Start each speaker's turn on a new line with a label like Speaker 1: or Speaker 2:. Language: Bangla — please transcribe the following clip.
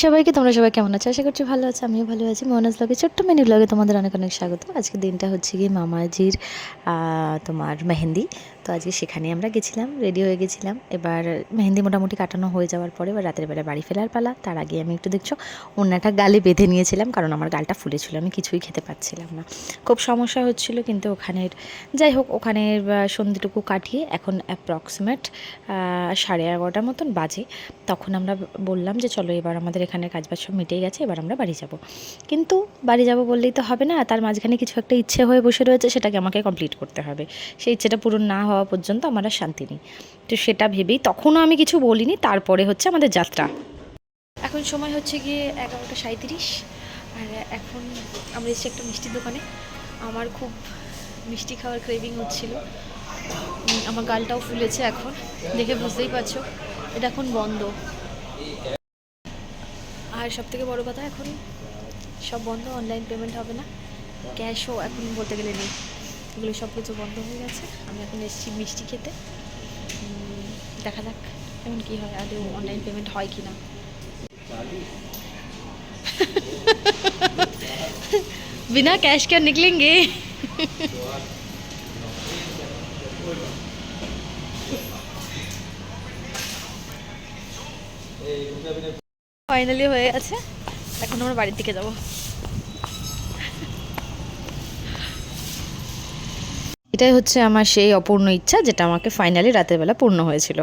Speaker 1: সবাইকে তোমরা সবাই কেমন আছো? আশা করছি ভালো আছো, আমিও ভালো আছি। মোহনাজ ব্লগে ছোট্ট মিনি ব্লগে তোমাদের অনেক অনেক স্বাগত। আজকে দিনটা হচ্ছে গিয়ে মামাজির তোমার মেহেন্দি। তো আজকে সেখানে আমরা গেছিলাম, রেডি হয়ে গেছিলাম। এবার মেহেন্দি মোটামুটি কাটানো হয়ে যাওয়ার পরে এবার রাতের বেলা বাড়ি ফেরার পালা। তার আগে আমি একটু দেখছো ওড়নাটা গালে বেঁধে নিয়েছিলাম, কারণ আমার গালটা ফুলেছিল, আমি কিছুই খেতে পারছিলাম না, খুব সমস্যা হচ্ছিল। কিন্তু ওখানের যাই হোক, ওখানের সন্ধ্যেটুকু কাটিয়ে এখন অ্যাপ্রক্সিমেট 11:30 মতন বাজে। তখন আমরা বললাম যে চলো এবার আমাদের এখানে কাজবাজ সব মিটেই গেছে, এবার আমরা বাড়ি যাব। কিন্তু বাড়ি যাব বললেই তো হবে না, তার মাঝখানে কিছু একটা ইচ্ছে হয়ে বসে রয়েছে, সেটাকে আমাকে কমপ্লিট করতে হবে। সেই ইচ্ছেটা পূরণ না হওয়া পর্যন্ত আমার আর শান্তি নেই। তো সেটা ভেবেই তখনও আমি কিছু বলিনি। তারপরে হচ্ছে আমাদের যাত্রা। এখন সময় হচ্ছে গিয়ে 11:37। আর এখন আমরা এসেছি একটা মিষ্টির দোকানে। আমার খুব মিষ্টি খাওয়ার ক্রেভিং হচ্ছিল। আমার গালটাও ফুলেছে, এখন দেখে বুঝতেই পারছো এটা এখন বন্ধ। আর সবথেকে বড় কথা, এখন সব বন্ধ, অনলাইন পেমেন্ট হবে না, ক্যাশও এখন বলতে গেলে নেই, এগুলো সব কিছু বন্ধ হয়ে গেছে। আমি এখন এসেছি মিষ্টি খেতে। দেখা যাক এখন কী হয়, আদৌ অনলাইন পেমেন্ট হয় কি না। बिना कैश के निकलेंगे। ফাইনালি হয়ে গেছে, এখন আমরা বাড়ির দিকে যাব। এটাই হচ্ছে আমার সেই অপূর্ণ ইচ্ছা, যেটা আমাকে ফাইনালি রাতের বেলা পূর্ণ হয়েছিল।